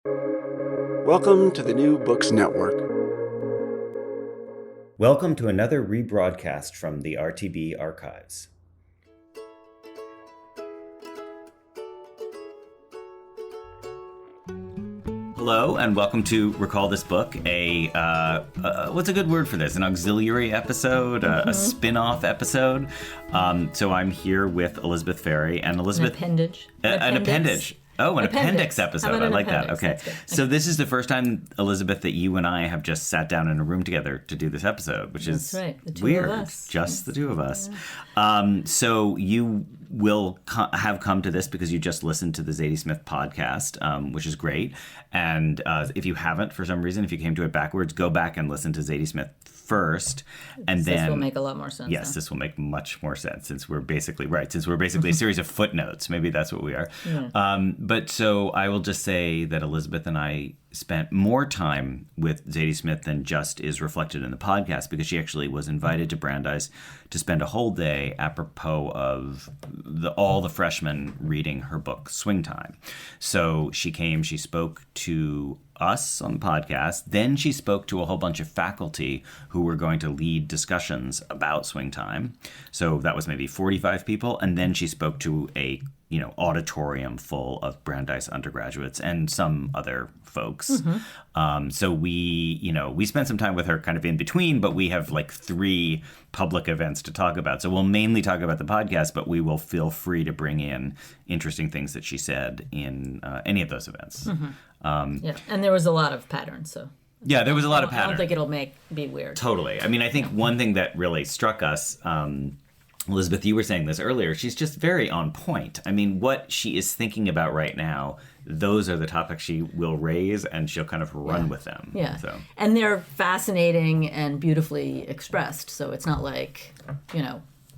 Welcome to the New Books Network. Welcome to another rebroadcast from the RTB archives. Hello, and welcome to Recall This Book, what's a good word for this? An auxiliary episode, a spin-off episode. So I'm here with Elizabeth Ferry and Elizabeth... An appendage. An appendage. Oh, an appendix episode. I like appendix? that. Okay. So this is the first time, Elizabeth, that you and I have just sat down in a room together to do this episode, which is right. The two weird. of us. Just the two of us. Yeah. So you will have come to this because you just listened to the Zadie Smith podcast, which is great. And if you haven't, for some reason, if you came to it backwards, go back and listen to Zadie Smith first, and then this will make a lot more sense. Yes, this will make much more sense since we're basically a series of footnotes. Maybe that's what we are. Yeah. But so I will just say that Elizabeth and I spent more time with Zadie Smith than just is reflected in the podcast, because she actually was invited to Brandeis to spend a whole day apropos of all the freshmen reading her book Swing Time. So she came, she spoke to us on the podcast, then she spoke to a whole bunch of faculty who were going to lead discussions about Swing Time. So that was maybe 45 people, and then she spoke to a auditorium full of Brandeis undergraduates and some other folks. So we spent some time with her kind of in between, but we have like 3 public events to talk about. So we'll mainly talk about the podcast, but we will feel free to bring in interesting things that she said in any of those events. Yeah, and there was a lot of patterns, so. Yeah, there was a lot of patterns. I don't think it'll be weird. Totally. I mean, I think one thing that really struck us, Elizabeth, you were saying this earlier, she's just very on point. I mean, what she is thinking about right now, those are the topics she will raise, and she'll kind of run with them. Yeah. So. And they're fascinating and beautifully expressed, so it's not like,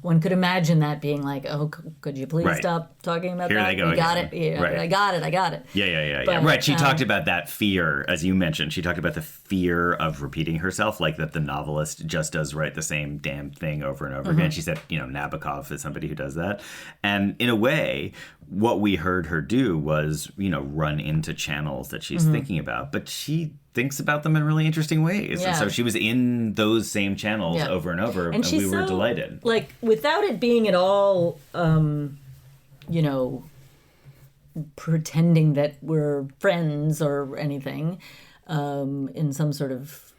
one could imagine that being like, oh, could you please stop talking about Here that? They go you got again. it. Yeah, right. I got it. Yeah. But, right. She talked about that fear, as you mentioned. She talked about the fear of repeating herself, like that the novelist just does write the same damn thing over and over again. She said, Nabokov is somebody who does that. And in a way, what we heard her do was, run into channels that she's thinking about. But she thinks about them in really interesting ways. Yeah. And so she was in those same channels over and over, and we were delighted. Like, without it being at all, pretending that we're friends or anything, in some sort of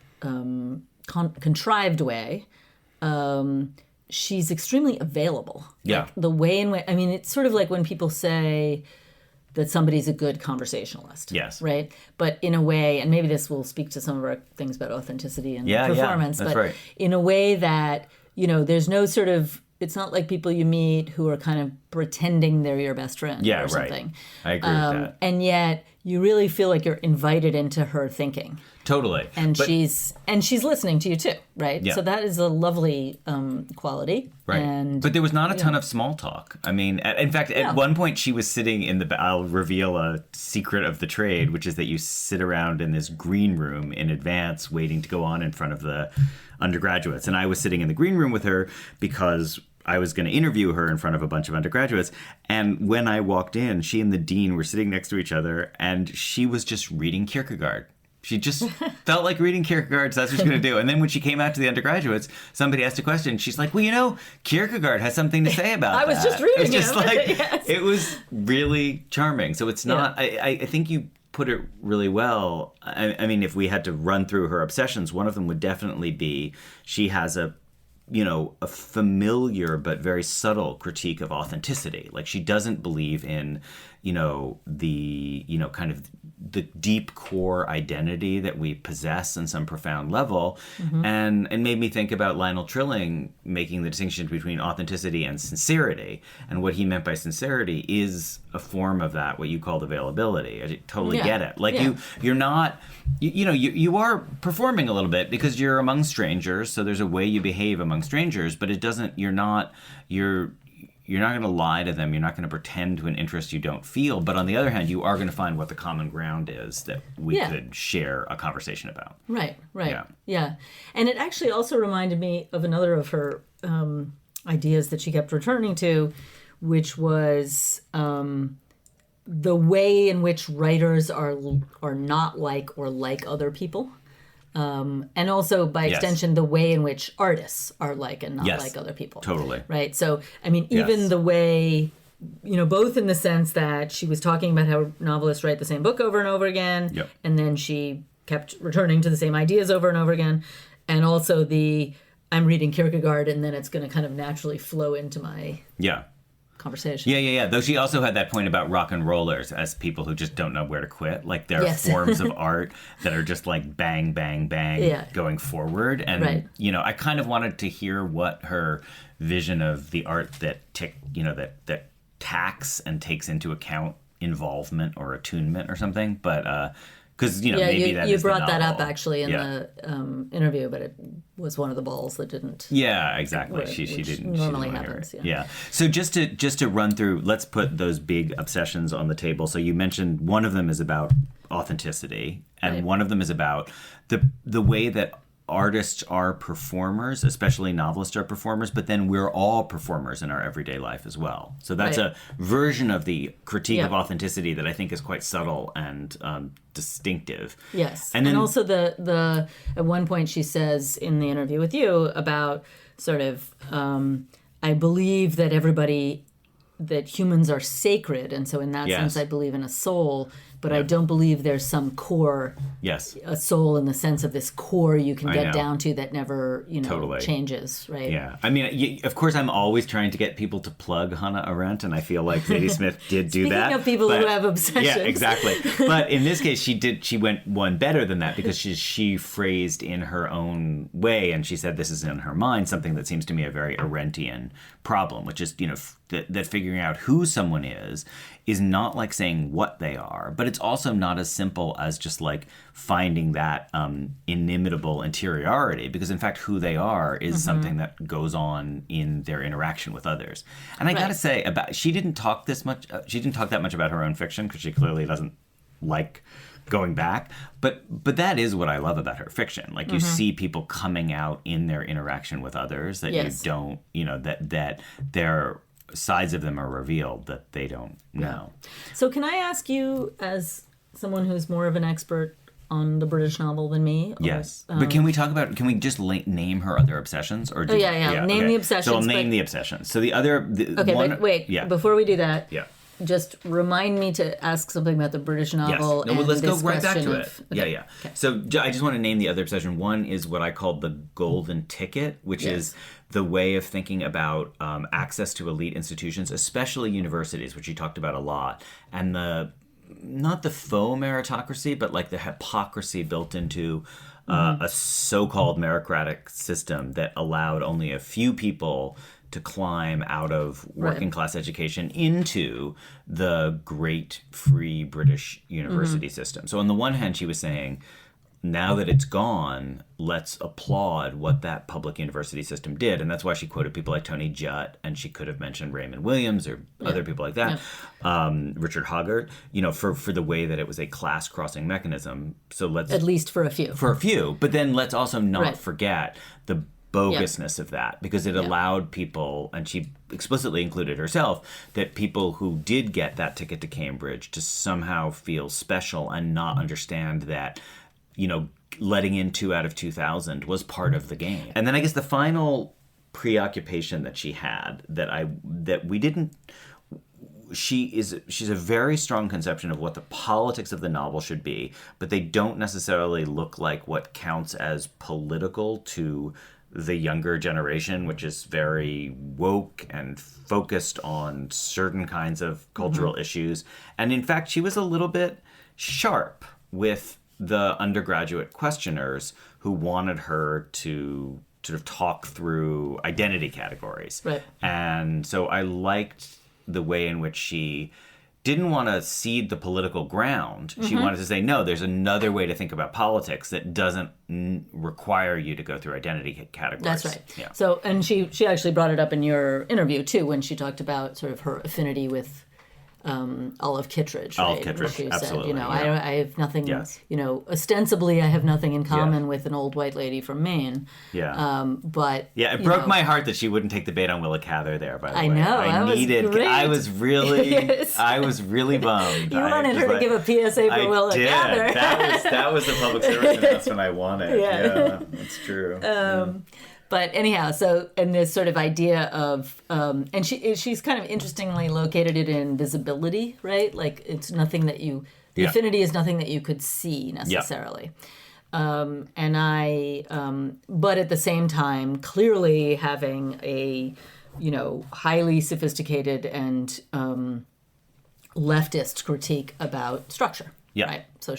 contrived way, she's extremely available. Yeah. Like, the way in which, it's sort of like when people say that somebody's a good conversationalist. Yes. Right? But in a way, and maybe this will speak to some of our things about authenticity and performance, that's but right. In a way that, there's no sort of, it's not like people you meet who are kind of pretending they're your best friend or something. I agree with that. And yet you really feel like you're invited into her thinking. Totally. And she's listening to you too, right? Yeah. So that is a lovely quality. Right. But there was not a ton of small talk. I mean, in fact, at one point she was sitting in I'll reveal a secret of the trade, which is that you sit around in this green room in advance waiting to go on in front of the undergraduates. And I was sitting in the green room with her because I was going to interview her in front of a bunch of undergraduates. And when I walked in, she and the dean were sitting next to each other, and she was just reading Kierkegaard. She just felt like reading Kierkegaard, so that's what she's going to do. And then when she came out to the undergraduates, somebody asked a question. She's like, well, Kierkegaard has something to say about that. I was just reading It was just like, yes. It was really charming. So it's not, I think you put it really well. I mean, if we had to run through her obsessions, one of them would definitely be she has a familiar but very subtle critique of authenticity. Like, she doesn't believe in, the, kind of the deep core identity that we possess in some profound level. And it made me think about Lionel Trilling making the distinction between authenticity and sincerity. And what he meant by sincerity is a form of that, what you called availability. I totally get it. Like, you're not, you are performing a little bit because you're among strangers. So there's a way you behave among strangers, but you're not going to lie to them. You're not going to pretend to an interest you don't feel. But on the other hand, you are going to find what the common ground is that we could share a conversation about. Right. Yeah. And it actually also reminded me of another of her ideas that she kept returning to, which was the way in which writers are not like or like other people. And also, by extension, the way in which artists are like and not like other people. Totally. Right? So, I mean, even the way, both in the sense that she was talking about how novelists write the same book over and over again, and then she kept returning to the same ideas over and over again, and also I'm reading Kierkegaard, and then it's going to kind of naturally flow into my conversation. Yeah. Though she also had that point about rock and rollers as people who just don't know where to quit. Like there are forms of art that are just like bang, bang, bang going forward. And, I kind of wanted to hear what her vision of the art that that tacks and takes into account involvement or attunement or something. But, because, maybe that you is brought the that novel. up actually in the interview, but it was one of the balls that didn't. Yeah, exactly. She didn't. Normally she didn't happens. Yeah. So just to run through, let's put those big obsessions on the table. So you mentioned one of them is about authenticity, and one of them is about the way that artists are performers, especially novelists are performers, but then we're all performers in our everyday life as well. So that's a version of the critique of authenticity that I think is quite subtle and distinctive. Yes. And also the at one point she says in the interview with you about sort of, I believe that that humans are sacred. And so in that sense, I believe in a soul. But I don't believe there's some core, a soul in the sense of this core you can get down to that never, changes, right? Yeah. I mean, of course, I'm always trying to get people to plug Hannah Arendt, and I feel like Zadie Smith did do that. Speaking of people who have obsessions. Yeah, exactly. But in this case, she went one better than that because she phrased in her own way, and she said this is in her mind, something that seems to me a very Arendtian problem, which is, that figuring out who someone is not like saying what they are, but it's also not as simple as just like finding that inimitable interiority, because in fact who they are is something that goes on in their interaction with others. And I gotta say, she didn't talk that much about her own fiction, because she clearly doesn't like going back, but that is what I love about her fiction. Like you see people coming out in their interaction with others that you don't, that their sides of them are revealed that they don't know. So can I ask you, as someone who's more of an expert on the British novel than me? Yes. But can we just name her other obsessions? Or name the obsessions. So I'll name the obsessions. So the other... but wait. Yeah. Before we do that... Yeah. Just remind me to ask something about the British novel. Yes. No, let's go right back to it. Okay. Yeah. Okay. So I just want to name the other obsession. One is what I call the golden ticket, which is the way of thinking about access to elite institutions, especially universities, which you talked about a lot, and not the faux meritocracy, but like the hypocrisy built into a so-called meritocratic system that allowed only a few people to climb out of working class education into the great free British university system. So on the one hand, she was saying, now that it's gone, let's applaud what that public university system did. And that's why she quoted people like Tony Judt, and she could have mentioned Raymond Williams or other people like that, Richard Hoggart, for the way that it was a class-crossing mechanism. So let's... At least for a few. But then let's also not forget the bogusness of that, because it allowed people, and she explicitly included herself, that people who did get that ticket to Cambridge to somehow feel special and not understand that, letting in 2 out of 2,000 was part of the game. And then I guess the final preoccupation that she had she's a very strong conception of what the politics of the novel should be, but they don't necessarily look like what counts as political to the younger generation, which is very woke and focused on certain kinds of cultural issues. And in fact, she was a little bit sharp with the undergraduate questioners who wanted her to sort of talk through identity categories. Right. And so I liked the way in which she didn't want to cede the political ground. She wanted to say, no, there's another way to think about politics that doesn't require you to go through identity categories. That's right. Yeah. So, and she actually brought it up in your interview, too, when she talked about sort of her affinity with Olive Kittredge. Olive right? Kittredge, She absolutely, said, yeah. I have nothing, Yes. ostensibly I have nothing in common with an old white lady from Maine. Yeah. But Yeah, it broke my heart that she wouldn't take the bait on Willa Cather there, by the way. I know, that was great. I was really Yes. I was really bummed. You wanted her to give a PSA for Willa did. Cather. That was the public service announcement I wanted. Yeah, that's true. But anyhow, and this sort of idea of, and she's kind of interestingly located it in visibility, right? Like it's nothing that the affinity is nothing that you could see necessarily. But at the same time, clearly having a, highly sophisticated and leftist critique about structure. Yeah. Right. So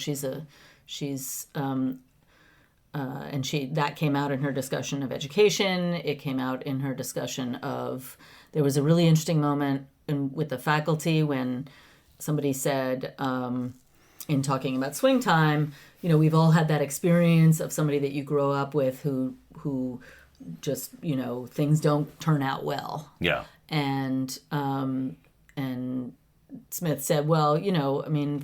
that came out in her discussion of education. It came out in her discussion of, there was a really interesting moment with the faculty when somebody said, in talking about swing time, we've all had that experience of somebody that you grow up with who just, things don't turn out well. Yeah. And Smith said, well,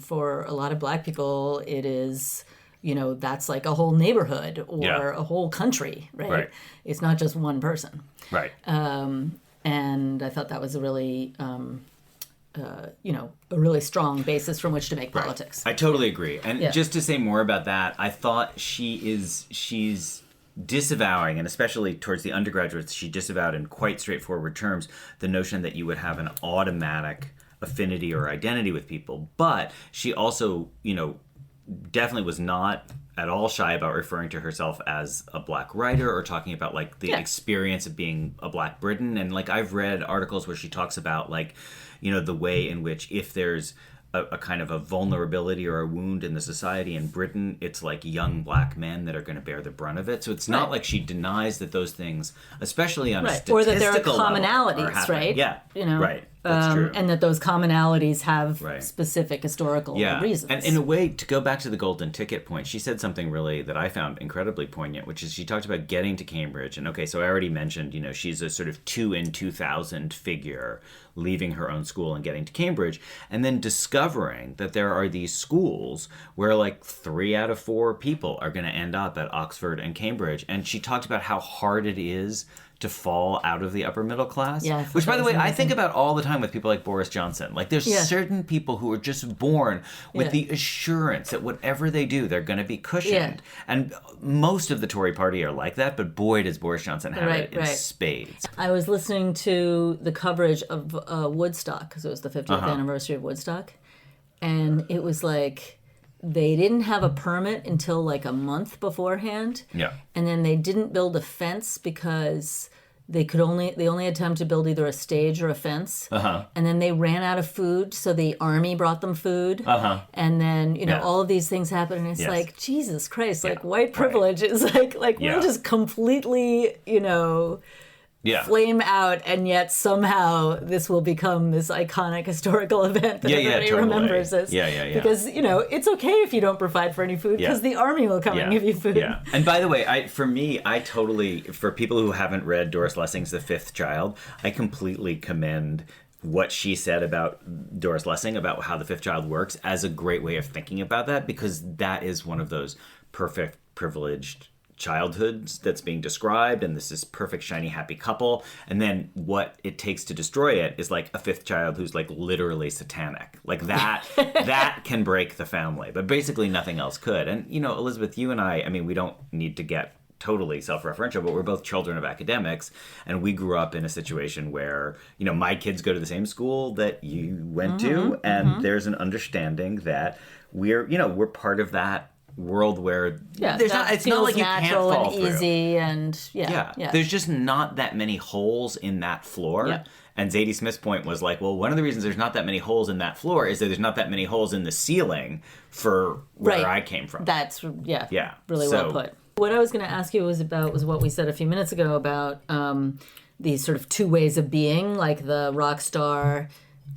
for a lot of Black people, it is, that's like a whole neighborhood or a whole country, right? It's not just one person. Right. And I thought that was a really, a really strong basis from which to make politics. I totally agree. And just to say more about that, I thought she's disavowing, and especially towards the undergraduates, she disavowed in quite straightforward terms the notion that you would have an automatic affinity or identity with people. But she also, definitely was not at all shy about referring to herself as a Black writer or talking about like the experience of being a Black Briton. And like I've read articles where she talks about like, the way in which if there's a kind of a vulnerability or a wound in the society in Britain, it's like young Black men that are going to bear the brunt of it. So it's not like she denies that those things, especially on a statistical or that there are level, commonalities, right? Yeah, right. That's true. And that those commonalities have specific historical reasons. And in a way, to go back to the golden ticket point, she said something really that I found incredibly poignant, which is she talked about getting to Cambridge. And okay, so I already mentioned, she's a sort of 2 in 2,000 figure, leaving her own school and getting to Cambridge, and then discovering that there are these schools where like 3 out of 4 people are going to end up at Oxford and Cambridge. And she talked about how hard it is to fall out of the upper middle class. Yeah, which, by the way, I think about all the time with people like Boris Johnson. Like, there's certain people who are just born with the assurance that whatever they do, they're going to be cushioned. Yeah. And most of the Tory party are like that, but boy, does Boris Johnson have it in spades. I was listening to the coverage of Woodstock, because it was the 50th anniversary of Woodstock, and it was like, they didn't have a permit until like a month beforehand. Yeah. And then they didn't build a fence because they only had time to build either a stage or a fence. And then they ran out of food, so the army brought them food. And then, all of these things happened, and it's like, Jesus Christ, like white privilege is like we'll just completely, flame out, and yet somehow this will become this iconic historical event that everybody remembers this. Because, it's okay if you don't provide for any food, because the army will come and give you food. Yeah. And by the way, for people who haven't read Doris Lessing's The Fifth Child, I completely commend what she said about Doris Lessing, about how the fifth child works, as a great way of thinking about that, because that is one of those perfect privileged childhoods that's being described, and this is perfect shiny happy couple, and then what it takes to destroy it is like a fifth child who's like literally satanic, like that that can break the family, but basically nothing else could. And Elizabeth, you and I mean, we don't need to get totally self-referential, but we're both children of academics, and we grew up in a situation where my kids go to the same school that you went to, and there's an understanding that we're part of that world where it's not like you can't fall and easy through. And there's just not that many holes in that floor. And Zadie Smith's point was like, well, one of the reasons there's not that many holes in that floor is that there's not that many holes in the ceiling for where I came from. That's really well put. What I was going to ask you was what we said a few minutes ago about these sort of 2 ways of being, like the rock star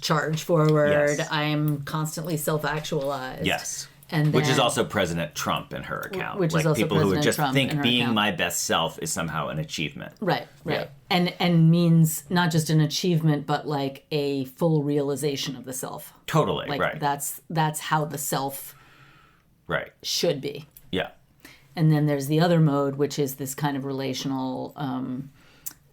charge forward, I'm constantly self-actualized. Yes. And then, which is also President Trump in her account. Which is like also people who would President just Trump think in her being account. my best self is somehow an achievement. Right. Yeah. And means not just an achievement, but like a full realization of the self. Totally, Like right. that's how the self Right. should be. Yeah. And then there's the other mode, which is this kind of relational,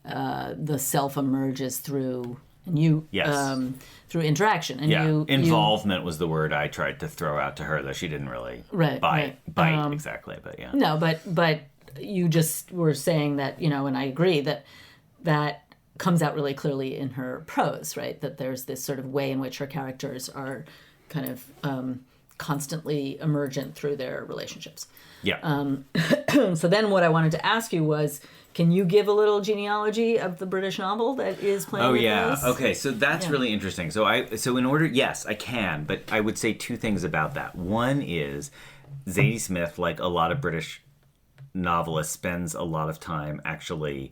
the self emerges through through interaction. And Yeah. Involvement was the word I tried to throw out to her, though she didn't really bite exactly, but yeah. No, but you just were saying that, and I agree that comes out really clearly in her prose, right? That there's this sort of way in which her characters are kind of constantly emergent through their relationships. Yeah. So then what I wanted to ask you was, can you give a little genealogy of the British novel that is playing Oh with yeah. this? Okay, so that's really interesting. So yes, I can, but I would say two things about that. One is Zadie Smith, like a lot of British novelists, spends a lot of time actually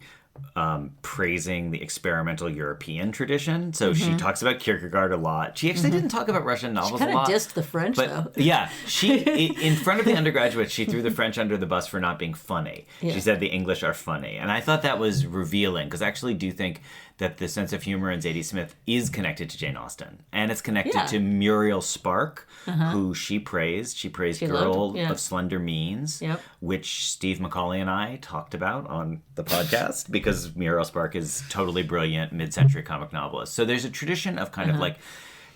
praising the experimental European tradition. So she talks about Kierkegaard a lot. She actually didn't talk about Russian novels a Kind lot. of dissed the French, though. Yeah, in front of the undergraduates, she threw the French under the bus for not being funny. Yeah. She said the English are funny. And I thought that was revealing, because I actually do think that the sense of humor in Zadie Smith is connected to Jane Austen. And it's connected to Muriel Spark, who she praised. She praised Girl of Slender Means, which Steve Macaulay and I talked about on the podcast, because Muriel Spark is totally brilliant mid-century comic novelist. So there's a tradition of kind of like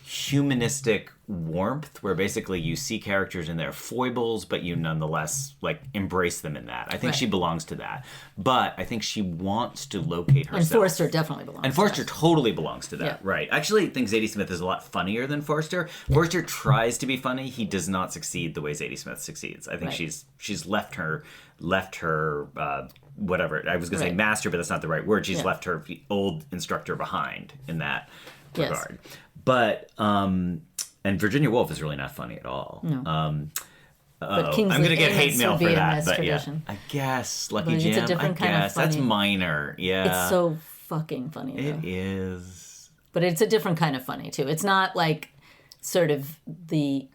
humanistic warmth, where basically you see characters in their foibles, but you nonetheless like embrace them in that. I think she belongs to that, but I think she wants to locate herself. And Forster definitely belongs. And Forster totally belongs to that, Yeah. right? I actually think Zadie Smith is a lot funnier than Forster. Forster tries to be funny; he does not succeed the way Zadie Smith succeeds. I think she's left her whatever. I was going to say master, but that's not the right word. She's left her old instructor behind in that regard. But and Virginia Woolf is really not funny at all. No. But I'm Kingsley going to get hate Amis mail would be for in that, this but tradition. I guess Lucky But it's a Jim. different kind of that's funny. minor. Yeah, It's so fucking funny, though. it is. But it's a different kind of funny, too. It's not like sort of the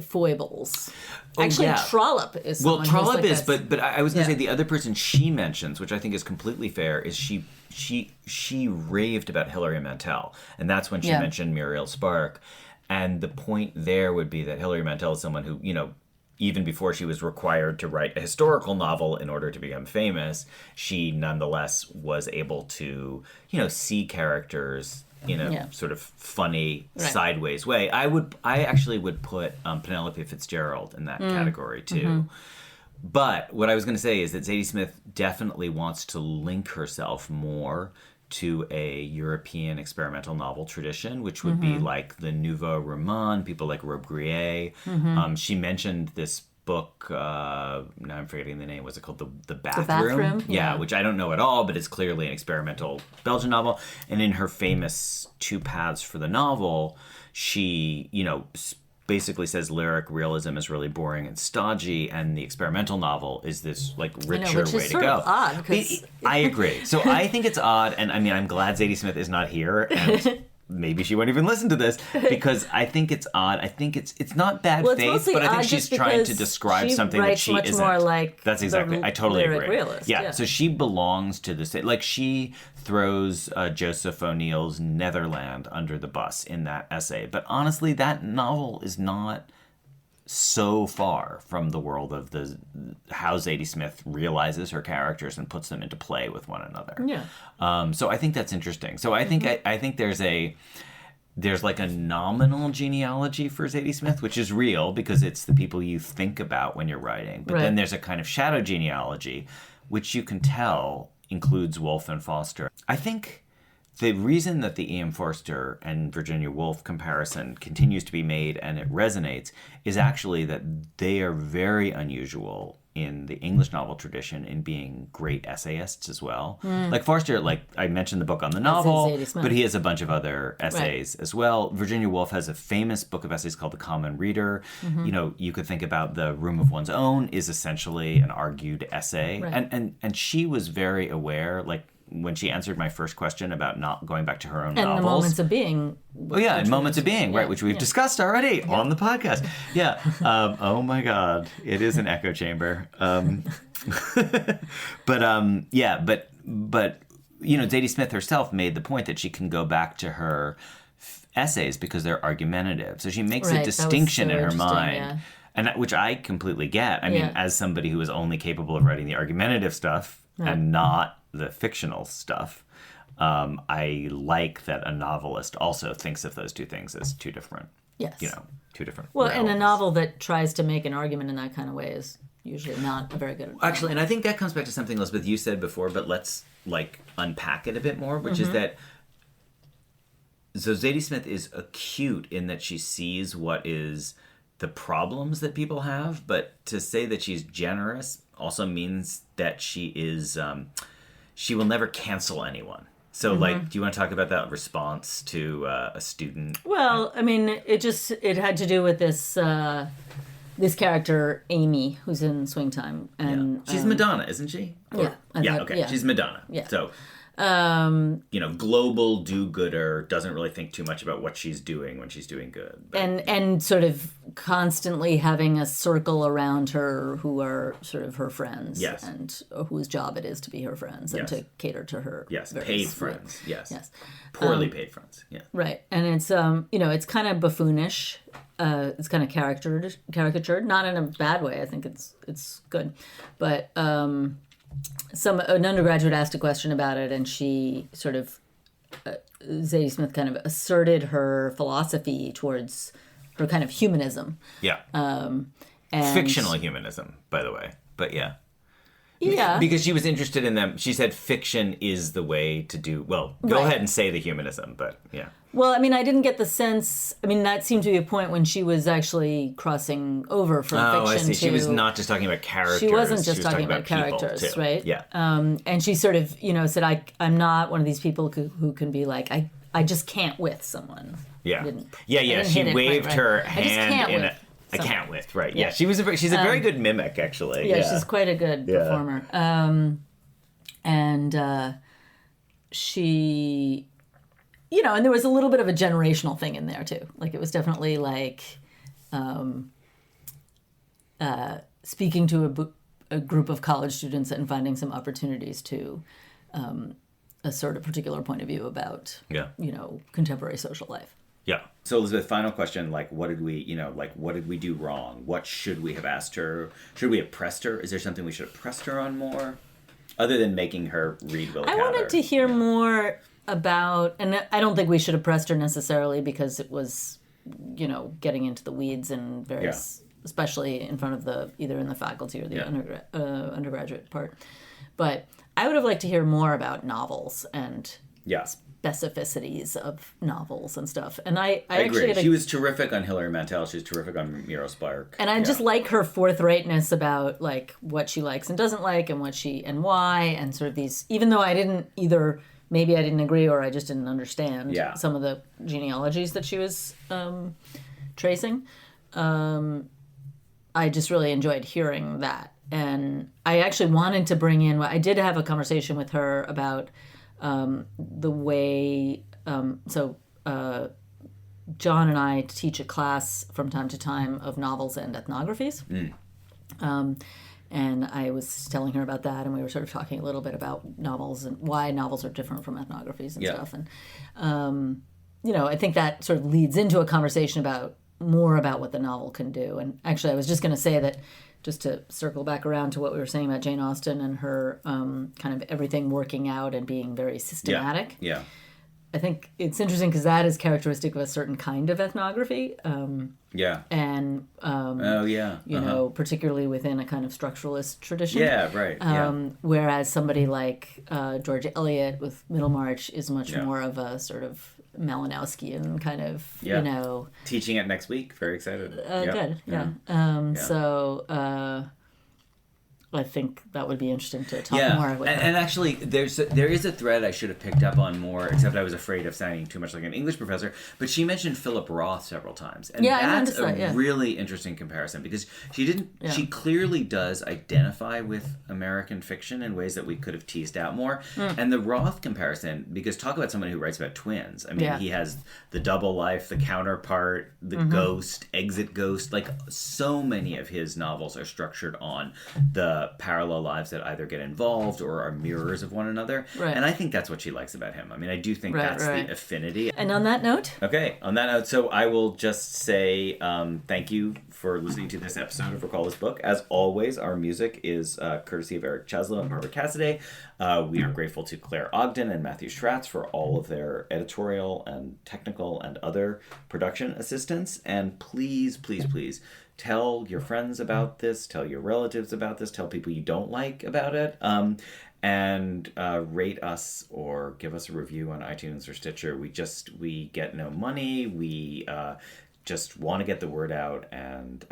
foibles. Actually, yeah. Trollope is someone who's Trollope like is, this. but I was going to say the other person she mentions, which I think is completely fair, is she raved about Hilary Mantel, and that's when she mentioned Muriel Spark. And the point there would be that Hilary Mantel is someone who, even before she was required to write a historical novel in order to become famous, she nonetheless was able to, see characters in a sort of funny, sideways way. I actually would put Penelope Fitzgerald in that category too. But what I was going to say is that Zadie Smith definitely wants to link herself more to a European experimental novel tradition, which would be like the Nouveau Roman, people like Robbe-Grillet. She mentioned this book, now I'm forgetting the name, what's it called? The Bathroom? The Bathroom, yeah, which I don't know at all, but it's clearly an experimental Belgian novel. And in her famous Two Paths for the Novel, she, basically says lyric realism is really boring and stodgy, and the experimental novel is this like richer which is way to sort go. of odd, 'cause- I agree. So I think it's odd, and I mean I'm glad Zadie Smith is not here, and maybe she won't even listen to this, because I think it's odd. I think it's not bad Well, it's faith, mostly but I think odd she's just trying to because describe she something that writes she much isn't. more like That's the exactly. I totally lyric agree. realist, Yeah. yeah. So she belongs to this. Like she throws Joseph O'Neill's Netherland under the bus in that essay, but honestly, that novel is not so far from the world of how Zadie Smith realizes her characters and puts them into play with one another. Yeah. So I think that's interesting. So I think I think there's like a nominal genealogy for Zadie Smith, which is real because it's the people you think about when you're writing. But then there's a kind of shadow genealogy, which you can tell includes Woolf and Foster. I think the reason that the E.M. Forster and Virginia Woolf comparison continues to be made and it resonates is actually that they are very unusual in the English novel tradition in being great essayists as well. Like Forster, like I mentioned the book on the novel, Zadie Smith. but he has a bunch of other essays as well. Virginia Woolf has a famous book of essays called The Common Reader. You could think about The Room of One's Own is essentially an argued essay. And she was very aware, like when she answered my first question about not going back to her own And novels. the moments of being. Oh yeah, and moments of being, right, which we've discussed already on the podcast. Yeah. Oh my God, it is an echo chamber. But Zadie Smith herself made the point that she can go back to her essays because they're argumentative. So she makes a distinction in her mind. Yeah. And which I completely get. I mean, as somebody who is only capable of writing the argumentative stuff and not the fictional stuff, I like that a novelist also thinks of those two things as two different, two different Well, realms. and a novel that tries to make an argument in that kind of way is usually not a very good. Actually, and I think that comes back to something, Elizabeth, you said before, but let's unpack it a bit more, which is that Zadie Smith is acute in that she sees what is the problems that people have, but to say that she's generous also means that she is she will never cancel anyone. So do you want to talk about that response to a student? Well, I mean, it had to do with this this character Amy, who's in Swing Time, and she's Madonna, isn't she? She's Madonna. Yeah. So global do-gooder, doesn't really think too much about what she's doing when she's doing good. But, and sort of constantly having a circle around her who are sort of her friends. Yes. And whose job it is to be her friends and to cater to her. Yes, various paid friends. Yes. Yes. Poorly paid friends. Yeah. Right. And it's it's kind of buffoonish. It's kind of caricatured, not in a bad way. I think it's good. But an undergraduate asked a question about it, and she sort of Zadie Smith kind of asserted her philosophy towards her kind of humanism. Yeah. And fictional humanism, by the way. But yeah. Yeah. Because she was interested in them. She said fiction is the way to do... Well, go ahead and say the humanism, but yeah. Well, I mean, I didn't get the sense... I mean, that seemed to be a point when she was actually crossing over from fiction to... Oh, I see. She was not just talking about characters. She wasn't just talking about characters, too. right? Yeah. And she sort of, said, I'm not one of these people who can be like, I just can't with someone. Yeah. She waved her hand in a... I can't with, right. Yeah, she's a very good mimic, actually. Yeah, she's quite a good performer. And she, and there was a little bit of a generational thing in there, too. Like, it was definitely like speaking to a group of college students and finding some opportunities to assert a particular point of view about, contemporary social life. Yeah. So Elizabeth, final question, what did we do wrong? What should we have asked her? Should we have pressed her? Is there something we should have pressed her on more? Other than making her read Willa Cather. I wanted to hear more about, and I don't think we should have pressed her necessarily because it was, getting into the weeds and various, especially in front of either in the faculty or the undergraduate part. But I would have liked to hear more about novels and specificities of novels and stuff. And I agree. Actually she was terrific on Hilary Mantel. She was terrific on Muriel Spark. And I just like her forthrightness about what she likes and doesn't like and why and sort of these, even though I didn't either, maybe I didn't agree or I just didn't understand some of the genealogies that she was tracing. I just really enjoyed hearing that. And I actually wanted to bring in, I did have a conversation with her about the way, John and I teach a class from time to time of novels and ethnographies. And I was telling her about that, and we were sort of talking a little bit about novels and why novels are different from ethnographies and stuff. And, I think that sort of leads into a conversation about what the novel can do. And actually, I was just going to say that, just to circle back around to what we were saying about Jane Austen and her kind of everything working out and being very systematic. Yeah. I think it's interesting because that is characteristic of a certain kind of ethnography. And, particularly within a kind of structuralist tradition. Yeah, right. Whereas somebody like George Eliot with Middlemarch is much more of a sort of Malinowskian kind of, Teaching it next week. Very excited. Good, yeah. So, I think that would be interesting to talk more with her. And actually, there is a thread I should have picked up on more, except I was afraid of sounding too much like an English professor. But she mentioned Philip Roth several times, and that's a really interesting comparison because she didn't. Yeah. She clearly does identify with American fiction in ways that we could have teased out more. And the Roth comparison, because talk about someone who writes about twins. I mean, he has the double life, the counterpart, the ghost, exit ghost. Like so many of his novels are structured on the parallel lives that either get involved or are mirrors of one another. Right. And I think that's what she likes about him. I mean, I do think that's the affinity. And on that note? Okay, on that note, so I will just say thank you for listening to this episode of Recall This Book. As always, our music is courtesy of Eric Cheslow and Barbara Cassidy. We are grateful to Claire Ogden and Matthew Schratz for all of their editorial and technical and other production assistance. And please, please, please, tell your friends about this, tell your relatives about this, tell people you don't like about it, and rate us or give us a review on iTunes or Stitcher. We get no money. We just want to get the word out, and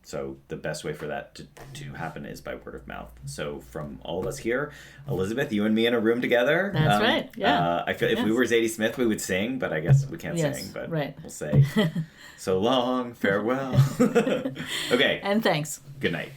so the best way for that to happen is by word of mouth. So from all of us here, Elizabeth, you and me in a room together. That's right. Yeah. I feel if we were Zadie Smith, we would sing, but I guess we can't sing. But we'll say so long, farewell. Okay. And thanks. Good night.